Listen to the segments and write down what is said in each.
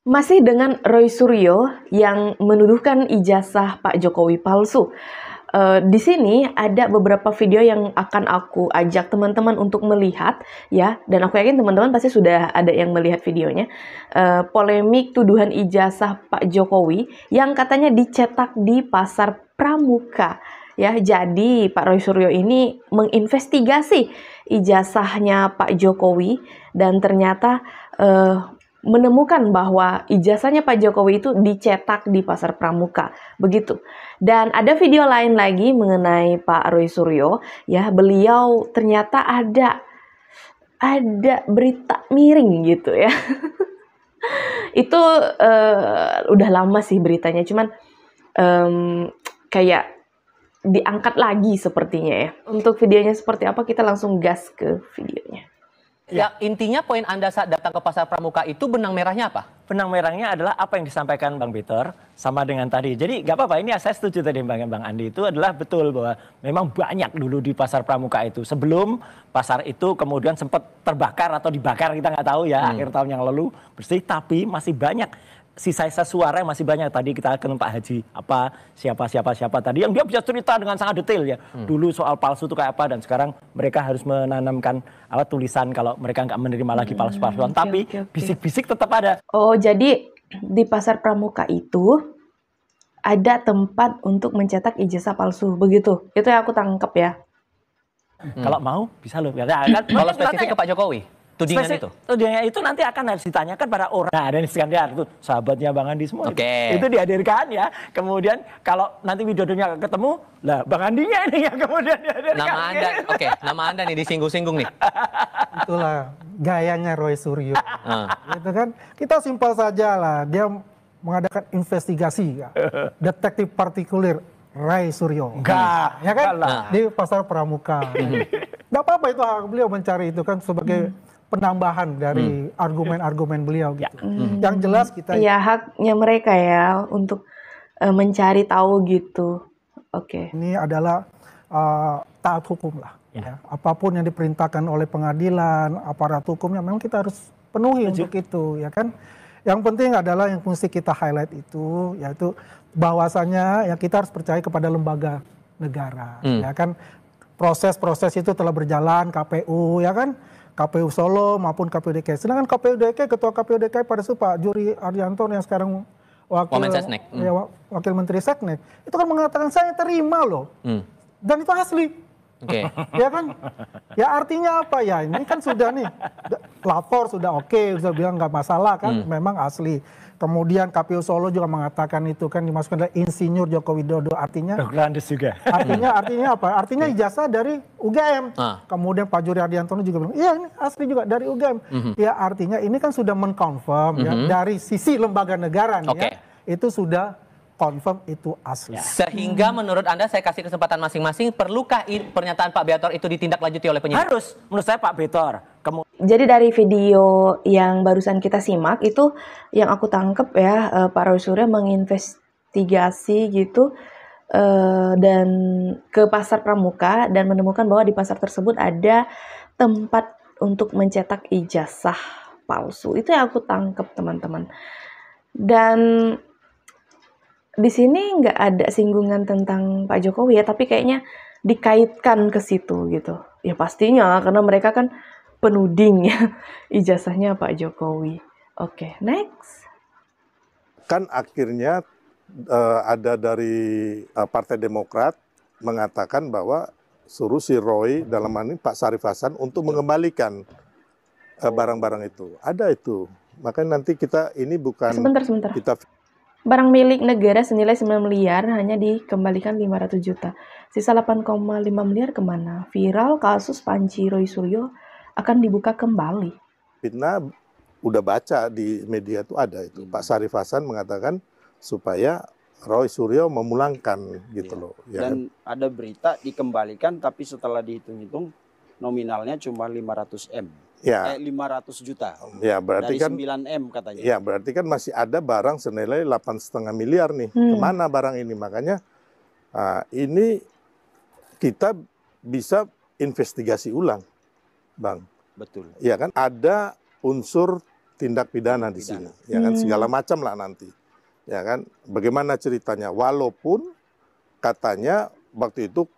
Masih dengan Roy Suryo yang menuduhkan ijazah Pak Jokowi palsu. Di sini ada beberapa video yang akan aku ajak teman-teman untuk melihat ya, dan aku yakin teman-teman pasti sudah ada yang melihat videonya. Polemik tuduhan ijazah Pak Jokowi yang katanya dicetak di Pasar Pramuka. Ya, jadi Pak Roy Suryo ini menginvestigasi ijazahnya Pak Jokowi dan ternyata menemukan bahwa ijazahnya Pak Jokowi itu dicetak di Pasar Pramuka, begitu. Dan ada video lain lagi mengenai Pak Roy Suryo, ya, beliau ternyata ada berita miring gitu ya. Itu udah lama sih beritanya, cuman kayak diangkat lagi sepertinya ya. Untuk videonya seperti apa, kita langsung gas ke videonya. Ya, intinya poin Anda saat datang ke Pasar Pramuka itu benang merahnya apa? Benang merahnya adalah apa yang disampaikan Bang Peter sama dengan tadi. Jadi nggak apa-apa, ini saya setuju tadi Bang Andi, itu adalah betul bahwa memang banyak dulu di Pasar Pramuka itu. Sebelum pasar itu kemudian sempat terbakar atau dibakar, kita nggak tahu ya, akhir tahun yang lalu bersih, tapi masih banyak sisa-sisa suara yang masih banyak. Tadi kita akan Pak Haji siapa tadi yang dia bisa cerita dengan sangat detail ya. Dulu soal palsu itu kayak apa, dan sekarang mereka harus menanamkan tulisan kalau mereka nggak menerima lagi palsu-palsuan. Tapi bisik-bisik tetap ada. Oh, jadi di Pasar Pramuka itu ada tempat untuk mencetak ijazah palsu, begitu? Itu yang aku tangkap ya. Kalau mau bisa loh. Kalau spesifik ke Pak Jokowi? Tudingan itu? Tudingan itu nanti akan harus ditanyakan pada orang. Nah, ada Iskandar itu sahabatnya Bang Andi semua. Oke. Itu dihadirkan ya. Kemudian kalau nanti Widodonya ketemu, lah Bang Andinya ini yang kemudian dihadirkan. Nama Anda nih disinggung-singgung nih. Itulah gayanya Roy Suryo. Gitu kan. Kita simpel saja lah. Dia mengadakan investigasi ya. Detektif partikuler Roy Suryo. Enggak. Ya kan? Di Pasar Pramuka. Nggak apa-apa itu hak beliau mencari itu kan sebagai penambahan dari argumen-argumen beliau gitu. Yang jelas kita ya haknya mereka ya untuk mencari tahu gitu. Oke. Ini adalah taat hukum lah. Ya. Apapun yang diperintahkan oleh pengadilan, aparat hukumnya memang kita harus penuhi untuk itu, ya kan. Yang penting adalah yang mesti kita highlight itu, yaitu bahwasannya ya kita harus percaya kepada lembaga negara, ya kan. Proses-proses itu telah berjalan, KPU, ya kan. KPU Solo maupun KPU DKI. Sedangkan KPU DKI, Ketua KPU DKI pada itu Pak Juri Haryanto yang sekarang Wakil Menteri Seknek, itu kan mengatakan saya terima loh. Dan itu asli. Ya kan? Ya artinya apa ya? Ini kan sudah nih, lapor sudah oke, sudah bilang nggak masalah kan, memang asli. Kemudian KPU Solo juga mengatakan itu kan dimasukkan adalah Insinyur Joko Widodo, artinya juga. Artinya apa? Artinya ijazah dari UGM. Kemudian Pak Juri Haryanto juga bilang, iya ini asli juga dari UGM. Ya artinya ini kan sudah mengkonfirm ya dari sisi lembaga negara nih ya. Itu sudah confirm itu asli. Sehingga menurut Anda, saya kasih kesempatan masing-masing, perlukah pernyataan Pak Betor itu ditindaklanjuti oleh penyidik? Harus, menurut saya Pak Betor. Jadi dari video yang barusan kita simak itu yang aku tangkep ya, Pak Roy Suryo menginvestigasi gitu dan ke Pasar Pramuka dan menemukan bahwa di pasar tersebut ada tempat untuk mencetak ijazah palsu. Itu yang aku tangkep, teman-teman. Dan di sini nggak ada singgungan tentang Pak Jokowi ya, tapi kayaknya dikaitkan ke situ gitu. Ya pastinya karena mereka kan penuding ya ijazahnya Pak Jokowi. Oke, next. Kan akhirnya ada dari Partai Demokrat mengatakan bahwa suruh si Roy, dalam hal ini Pak Syarif Hasan, untuk mengembalikan barang-barang itu. Ada itu. Makanya nanti kita ini bukan... Sebentar. Barang milik negara senilai 9 miliar hanya dikembalikan 500 juta. Sisa 8,5 miliar kemana? Viral kasus Panji Roy Suryo akan dibuka kembali. Fitnah udah baca di media itu ada itu. Pak Syarif Hasan mengatakan supaya Roy Suryo memulangkan gitu loh. Ya. Dan ada berita dikembalikan tapi setelah dihitung-hitung nominalnya cuma 500 M. Ya. 500 juta. Ya, berarti dari kan 9 M katanya. Ya, berarti kan masih ada barang senilai 8,5 miliar nih. Kemana barang ini? Makanya ini kita bisa investigasi ulang, Bang. Betul. Ya kan, ada unsur tindak pidana di sini, ya kan, segala macam lah nanti, ya kan. Bagaimana ceritanya? Walaupun katanya waktu itu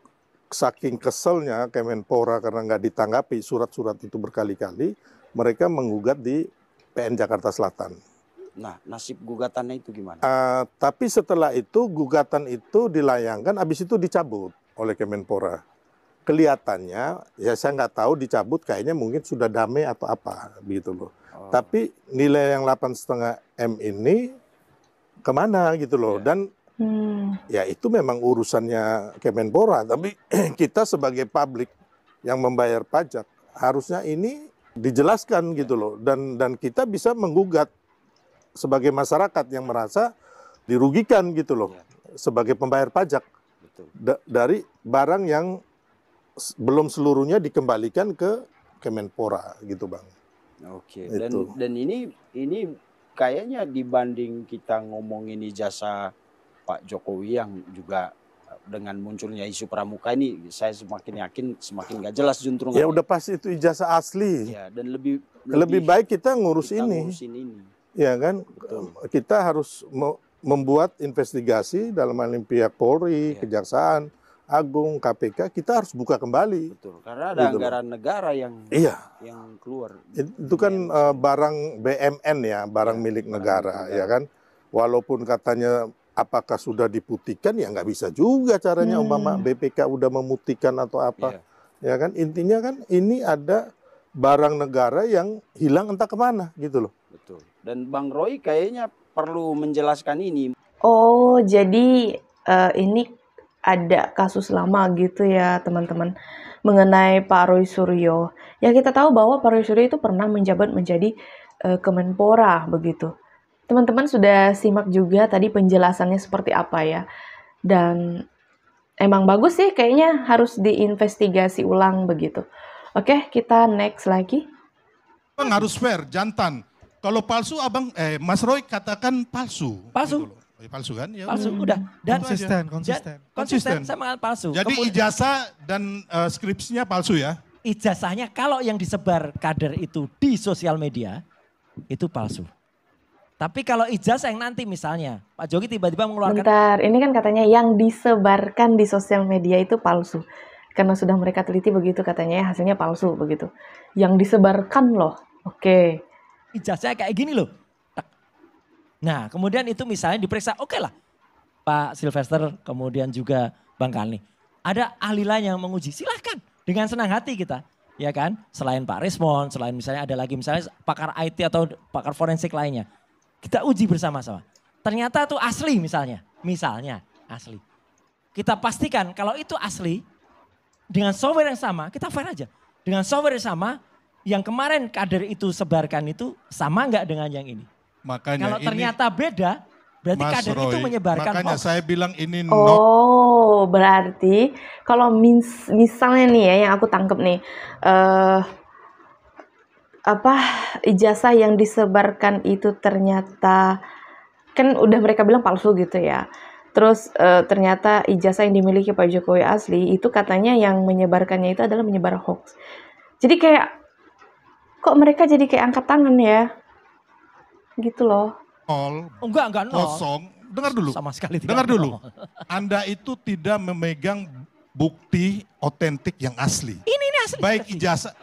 saking keselnya Kemenpora karena nggak ditanggapi surat-surat itu berkali-kali, mereka menggugat di PN Jakarta Selatan. Nah, nasib gugatannya itu gimana? Tapi setelah itu gugatan itu dilayangkan, habis itu dicabut oleh Kemenpora. Kelihatannya, ya saya nggak tahu dicabut, kayaknya mungkin sudah damai atau apa, begitu loh. Tapi nilai yang 8,5 M ini kemana gitu loh. Dan ya itu memang urusannya Kemenpora. Tapi kita sebagai publik yang membayar pajak, harusnya ini dijelaskan gitu loh. Dan kita bisa menggugat sebagai masyarakat yang merasa dirugikan gitu loh. Sebagai pembayar pajak. Dari barang yang belum seluruhnya dikembalikan ke Kemenpora gitu Bang. Oke. Dan ini kayaknya dibanding kita ngomongin ijazah Pak Jokowi yang juga dengan munculnya isu pramuka ini, saya semakin yakin semakin nggak jelas juntrungannya. Ya udah pasti itu ijazah asli. Ya, dan lebih baik kita ngurusin ini. Ya kan, kita harus membuat investigasi dalam hal ini pihak Polri, Kejaksaan Agung, KPK, kita harus buka kembali. Betul, karena ada anggaran negara yang keluar. Itu kan barang BMN ya, barang milik negara, ya kan. Walaupun katanya apakah sudah diputihkan, ya nggak bisa juga caranya umpama BPK udah memutihkan atau apa. Ya kan, intinya kan ini ada barang negara yang hilang entah kemana gitu loh. Betul. Dan Bang Roy kayaknya perlu menjelaskan ini. Oh, jadi ini ada kasus lama gitu ya teman-teman mengenai Pak Roy Suryo. Ya kita tahu bahwa Pak Roy Suryo itu pernah menjabat menjadi Kemenpora begitu. Teman-teman sudah simak juga tadi penjelasannya seperti apa ya. Dan emang bagus sih, kayaknya harus diinvestigasi ulang begitu. Oke, kita next lagi. Bang harus fair, jantan. Kalau palsu Mas Roy katakan palsu. Palsu. Gitu palsu kan? Ya, palsu udah. Dan konsisten sama palsu. Jadi ijazah dan skripsinya palsu ya? Ijazahnya kalau yang disebar kader itu di sosial media itu palsu. Tapi kalau ijazah yang nanti misalnya Pak Jokowi tiba-tiba mengeluarkan. Bentar, ini kan katanya yang disebarkan di sosial media itu palsu. Karena sudah mereka teliti begitu katanya hasilnya palsu begitu. Yang disebarkan loh, oke. Ijazahnya kayak gini loh. Nah kemudian itu misalnya diperiksa, oke lah Pak Sylvester kemudian juga Bang Kalni. Ada ahli lain yang menguji, silahkan dengan senang hati kita. Ya kan, selain Pak Rismon, selain misalnya ada lagi misalnya pakar IT atau pakar forensik lainnya. Kita uji bersama-sama. Ternyata itu asli misalnya asli. Kita pastikan kalau itu asli dengan software yang sama, kita fair aja. Dengan software yang sama, yang kemarin kader itu sebarkan itu sama nggak dengan yang ini? Makanya kalau ternyata beda, berarti Mas kader Roy, itu menyebarkan makanya hoax. saya bilang ini berarti kalau misalnya nih ya yang aku tangkep nih, ijazah yang disebarkan itu ternyata kan udah mereka bilang palsu gitu ya. Terus ternyata ijazah yang dimiliki Pak Jokowi asli itu katanya yang menyebarkannya itu adalah menyebar hoax. Jadi kayak kok mereka jadi kayak angkat tangan ya, gitu loh. Enggak nol. Kosong. Dengar dulu. Sama sekali tidak. Dengar dulu. Anda itu tidak memegang bukti otentik yang asli. Ini asli. Baik ijazah.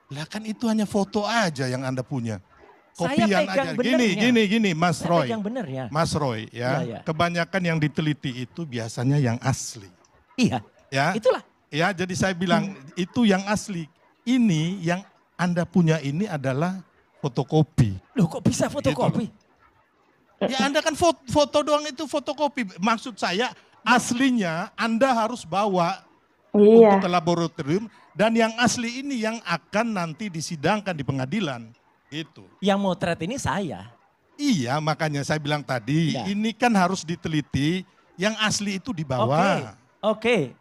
Lah kan itu hanya foto aja yang Anda punya. Saya Kopian pegang aja. benernya. Gini Mas Roy. Pegang benernya. Mas Roy ya. Iya. Kebanyakan yang diteliti itu biasanya yang asli. Iya. Ya. Itulah. Ya, jadi saya bilang itu yang asli. Ini yang Anda punya ini adalah fotokopi. Loh kok bisa fotokopi? Gitu. Ya Anda kan foto doang itu fotokopi. Maksud saya aslinya Anda harus bawa untuk ke laboratorium. Dan yang asli ini yang akan nanti disidangkan di pengadilan. Itu. Yang motret ini saya. Iya, makanya saya bilang tadi, ini kan harus diteliti, yang asli itu dibawa. Oke.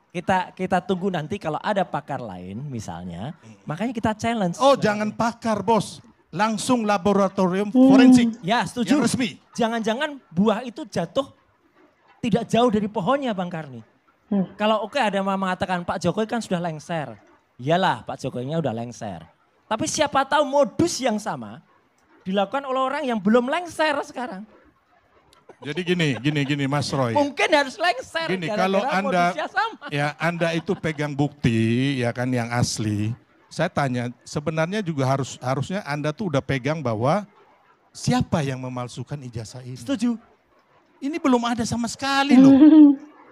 Kita tunggu nanti kalau ada pakar lain misalnya, makanya kita challenge. Oh, jangan pakar, Bos. Langsung laboratorium forensik. Ya, setuju. Yang resmi. Jangan-jangan buah itu jatuh tidak jauh dari pohonnya, Bang Karni. Kalau ada yang mengatakan Pak Jokowi kan sudah lengser. Iyalah, Pak Jokowinya udah lengser. Tapi siapa tahu modus yang sama dilakukan oleh orang yang belum lengser sekarang. Jadi gini Mas Roy. Mungkin harus lengser. Gini, kalau Anda itu pegang bukti ya kan yang asli. Saya tanya, sebenarnya juga harusnya Anda tuh udah pegang bahwa siapa yang memalsukan ijazah ini. Setuju. Ini belum ada sama sekali loh.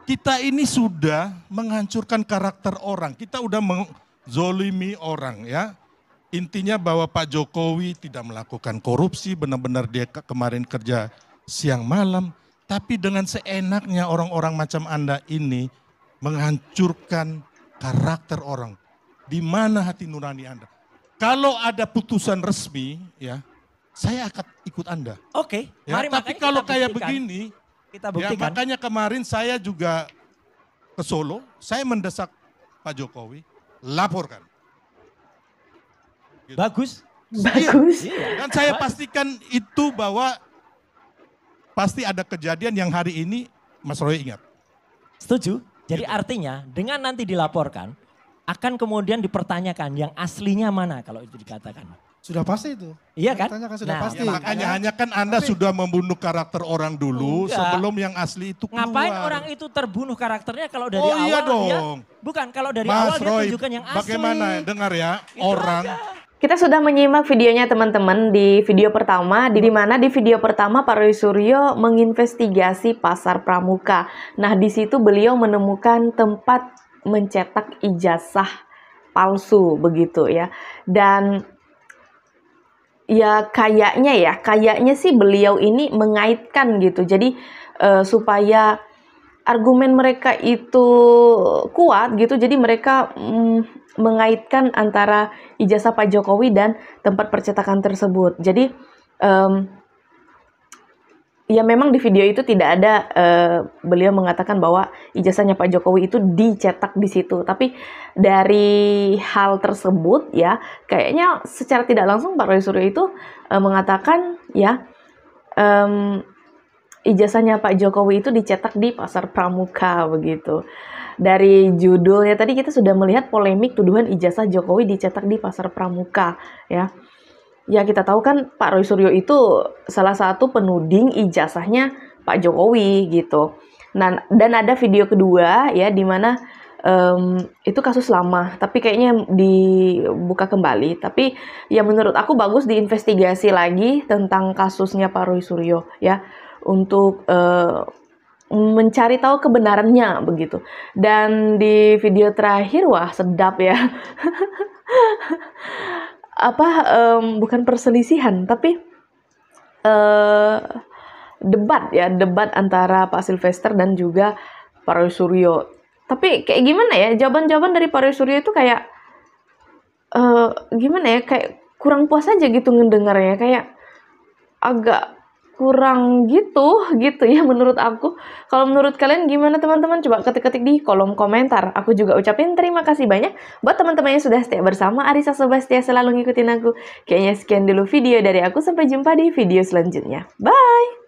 Kita ini sudah menghancurkan karakter orang. Kita udah menzolimi orang ya. Intinya bahwa Pak Jokowi tidak melakukan korupsi, benar-benar dia kemarin kerja siang malam. Tapi dengan seenaknya orang-orang macam Anda ini menghancurkan karakter orang. Di mana hati nurani Anda? Kalau ada putusan resmi ya, saya akan ikut Anda. Oke, ya, mari tapi kalau kayak begini, kita ya, buktikan. makanya kemarin saya juga ke Solo, saya mendesak Pak Jokowi, laporkan. Gitu. Bagus. Bagus. Dan saya pastikan itu bahwa pasti ada kejadian yang hari ini Mas Roy ingat. Setuju. Jadi Gitu. artinya dengan nanti dilaporkan, akan kemudian dipertanyakan yang aslinya mana kalau itu dikatakan. Sudah pasti itu. Iya kan? Ditanyakan sudah Nah, pasti. Ya, makanya hanya kan Anda sudah membunuh karakter orang dulu Enggak. sebelum yang asli itu keluar. Ngapain orang itu terbunuh karakternya kalau dari Oh, awal iya dia, dong. bukan kalau dari Mas awal dia Roy, tunjukkan yang asli. bagaimana dengar ya Itu orang aja. Kita sudah menyimak videonya teman-teman di video pertama, di mana di video pertama Pak Roy Suryo menginvestigasi pasar pramuka. Nah, di situ beliau menemukan tempat mencetak ijazah palsu begitu ya. Dan ya kayaknya sih beliau ini mengaitkan gitu. Jadi supaya argumen mereka itu kuat gitu, jadi mereka mengaitkan antara ijazah Pak Jokowi dan tempat percetakan tersebut. Jadi ya memang di video itu tidak ada beliau mengatakan bahwa ijazahnya Pak Jokowi itu dicetak di situ. Tapi dari hal tersebut ya kayaknya secara tidak langsung Pak Roy Suryo itu mengatakan ya ijazahnya Pak Jokowi itu dicetak di pasar pramuka begitu. Dari judulnya tadi kita sudah melihat polemik tuduhan ijazah Jokowi dicetak di pasar pramuka ya. Ya kita tahu kan Pak Roy Suryo itu salah satu penuding ijazahnya Pak Jokowi gitu. Nah, dan ada video kedua ya di mana itu kasus lama tapi kayaknya dibuka kembali. Tapi ya menurut aku bagus diinvestigasi lagi tentang kasusnya Pak Roy Suryo ya untuk mencari tahu kebenarannya begitu. Dan di video terakhir wah sedap ya. Bukan perselisihan tapi debat antara Pak Sylvester dan juga Pak Roy Suryo. Tapi kayak gimana ya, jawaban-jawaban dari Pak Roy Suryo itu kayak gimana ya, kayak kurang puas aja gitu ngedengarnya, kayak agak kurang gitu ya menurut aku. Kalau menurut kalian gimana teman-teman? Coba ketik-ketik di kolom komentar. Aku juga ucapin terima kasih banyak buat teman-teman yang sudah setia bersama. Arisa Sebastia selalu ngikutin aku. Kayaknya sekian dulu video dari aku. Sampai jumpa di video selanjutnya. Bye!